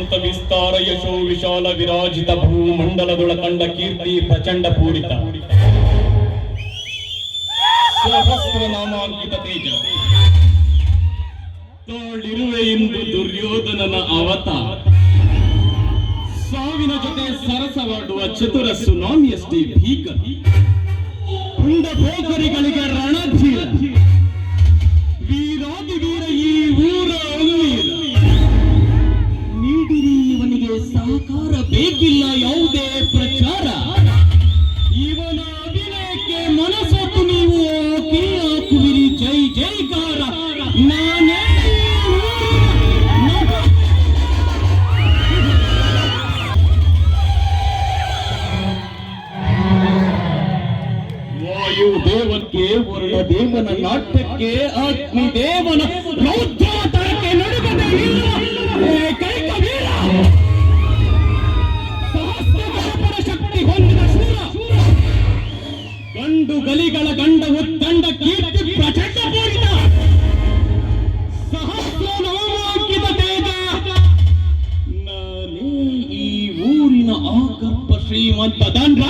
ಶಾಂತ ವಿಸ್ತಾರ ಯಶೋ ವಿಶಾಲ ವಿರಾಜಿತ ಭೂಮಂಡಲದೊಳ ಕಂಡ ಕೀರ್ತಿ ಪ್ರಚಂಡ ಪೂರಿತ ಸಹಸ್ರ ನಾಮಾಂಕಿತ ತೇಜ ತೋಳಿರುವೆ ಎಂದು ದುರ್ಯೋಧನನ ಅವತಾರ ಸಾವಿನ ಜೊತೆ ಸರಸವಾಡುವ ಚತುರ ಸುನಾಮಿಯಷ್ಟೇ ಭೀಕರ ಪುಂಡ ಭೋಕರಿಗಳಿಗೆ ರಣಧೀರ ವೀರಾದಿ ವೀರ ಈ ಊರ ಅನುವೀರ ನೀಡಿರಿ ಇವನಿಗೆ ಸಹಕಾರ ಬೇಕಿಲ್ಲ ಯಾವುದೇ ಪ್ರಚಾರ ಇವನ ಅಭಿನಯಕ್ಕೆ ಮನಸ್ಸೊತ್ತು ನೀವು ಕೀ ಹಾಕುವಿರಿ ಜೈ ಜೈಕಾರ ನಾನೇ ದೇವಕ್ಕೆ ವರುಣ ದೇವನ ನಾಟ್ಯಕ್ಕೆ ಅಗ್ನಿದೇವನ ರೌದ್ರಾವತಾರಕ್ಕೆ ನಡುಗದೆ ಏಕೈಕ ವೀರ ಸಹಸ್ರ ಶಕ್ತಿ ಹೊಂದಿದ ಶೂರ ಗಂಡು ಗಲಿಗಳ ಗಂಡ ಉತ್ತಂಡ ಕೀರ್ತಿ ಪ್ರಚಂಡ ಪೂರಿತ ಸಹಸ್ರ ನಾಮಾಂಕಿತ ತೇಜ ನಾನೇ ಈ ಊರಿನ ಆಗಪ್ಪ ಶ್ರೀಮಂತ ದಂಡ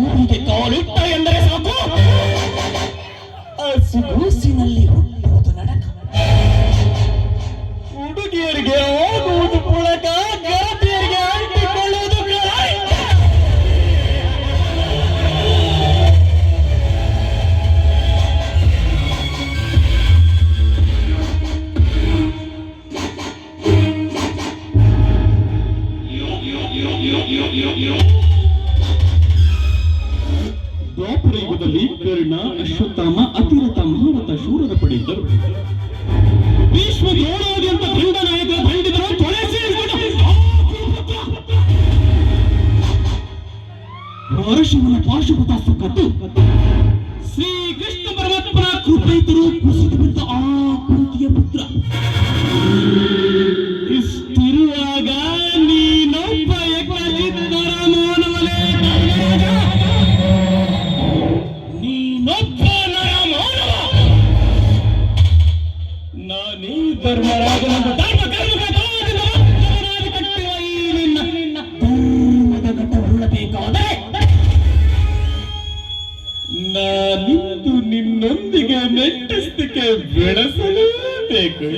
ಊರಿಗೆ ಕಾಲಿಟ್ಟ ಎಂದರೆ ಸಾಕು ಸುಗೂಸಿನಲ್ಲಿ ಹುಟ್ಟುವುದು ನಡಕ ಹುಡುಗಿಯರಿಗೆ ಹೋಗುವುದು ಪುಳಕ ಗೆಳತಿಯರಿಗೆ ಅಂಟಿಕೊಳ್ಳುವುದು ದ್ವಾಪರ ಯುಗದಲ್ಲಿ ಕರ್ಣ ಅಶ್ವತ್ಥಾಮ ಅತಿರಥ ಮಹಾರಥ ಶೂರರ ಪಡೆಯಿದ್ದರು ಭೀಷ್ಮ ದ್ರೋಣಾದ್ಯಂತ ದಂಡ ನಾಯಕ ಬಂಡಿದರು ಪರಶುವನ ಪಾಶುಪತಾಸ್ತು ಕದ್ದು ಶ್ರೀಕೃಷ್ಣ ಪರಮಾತ್ಮನ ಕೃಪೈತರು ಕುಸಿದು ಬಿದ್ದ ಆ ಕುಂತಿಯ ಪುತ್ರ ಇಷ್ಟಿರುವಾಗ ನೀನೊಬ್ಬ ಏಕಚಿತ್ತರ ಮಾನವನೇ ನಾನೀ ಧರ್ಮರಾಜನಂತ ಕಟ್ಟುವ ಈ ನಿನ್ನ ಧರ್ಮದ ಘಟ್ಟ ಉಳ್ಳಬೇಕಾದರೆ ನಾನಿಂದು ನಿನ್ನೊಂದಿಗೆ ನೆಟ್ಟಿಸ್ತಿಕೆ ಬೆಳೆಸಲೇಬೇಕು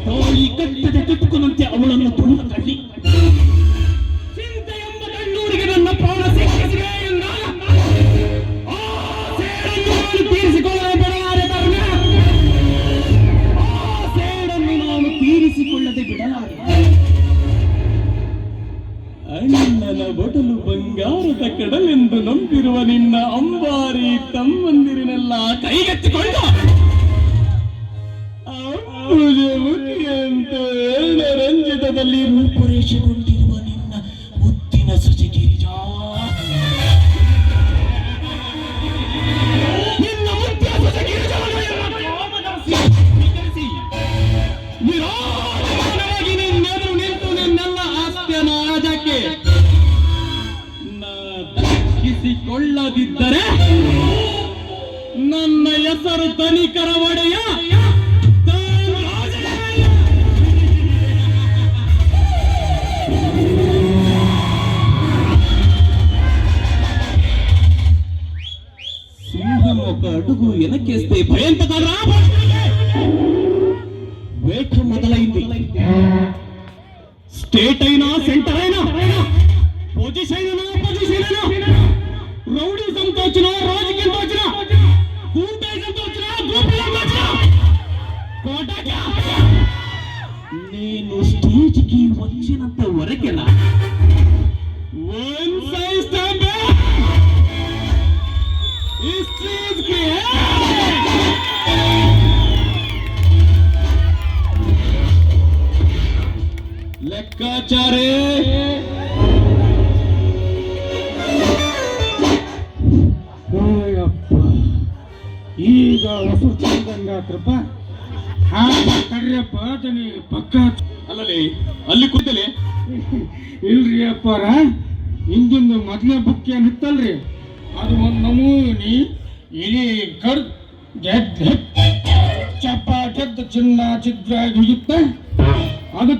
ತೋಳಿ ಕಟ್ಟದೆ ಕಿತ್ತುಕೊಂಡಂತೆ ಅವಳನ್ನು ತುಳಿದ ಕಳ್ಳಿ ಚಿಂತೆ ಎಂಬ ಕಣ್ಣೂರಿಗೆ ನನ್ನ ಪ್ರಾಣ ಸಿಕ್ಕಿಸಿದೆ ತೀರಿಸಿಕೊಳ್ಳದೆ ಬಿಡಲಾರೆ ತರುಣ ಆ ಸೇಡನ್ನು ನಾನು ತೀರಿಸಿಕೊಳ್ಳದೆ ಬಿಡಲಾರೆ ಅಣ್ಣನ ಬೊಟಲು ಬಂಗಾರದ ಕಡಲೆಂದು ನಂಬಿರುವ ನಿನ್ನ ಅಂಬಾರಿ ತಮ್ಮಂದಿರನ್ನೆಲ್ಲ ಕೈಗೆತ್ತಿಕೊಂಡು ಮುಖಿಯಂತೆ ರಂಜಿತದಲ್ಲಿ ರೂಪುರೇಷೆಗೊಂಡಿರುವ ನಿನ್ನ ಮುತ್ತಿನ ಸೊಸೆಗಿರಿಜ ನಿನ್ನ ಮುತ್ತಿನ ನಿರಾಳವಾಗಿ ನಿನ್ನೆದುರು ನಿಂತು ನಿನ್ನೆಲ್ಲ ಆಸ್ತಿಯ ನಾಜಕ್ಕೆ ದಕ್ಕಿಸಿಕೊಳ್ಳದಿದ್ದರೆ ನನ್ನ ಹೆಸರು ತನಿಕರ ಒಡೆಯ ఒక అడుగు వెనకేస్తే భయంతో వేట మొదలైంది స్టేట్ అయినా సెంటర్ అయినా పొజిషన్ అయినా రౌడీజంతో వచ్చినా రాజకీయంతో వచ్చినా కూటేజంతో వచ్చినా గ్రూపులతో వచ్చినా కోటకి నేను స్టేజ్కి వచ్చినంత వరకేనా వన్ సైజ్ స్టాండ్ ಲೆಕ್ಕಾಚಾರೇ ಈಗ ಹೊಸ ಚಂದಂಗ ಕೃಪ ಹಾ ಕರ್ರಿಯಪ್ಪ ಅದನಿ ಪಕ್ಕ ಅಲ್ಲಲ್ಲಿ ಅಲ್ಲಿ ಕೂತಲೆ ಇಲ್ರಿ ಅಪ್ಪಾರ ಹಿಂದಿಂದ ಮೊದಲೇ ಬುಕ್ ಏನ್ ಇತ್ತಲ್ರಿ ಅದು ಒಂದು ನಮೂನಿ ಇಲಿ ಕಡ್ ಗೆದ್ದ ಚಪ್ಪ ಗೆದ್ದ ಚಿನ್ನ ಚಿದ್ರ ಇತ್ತ ಅದು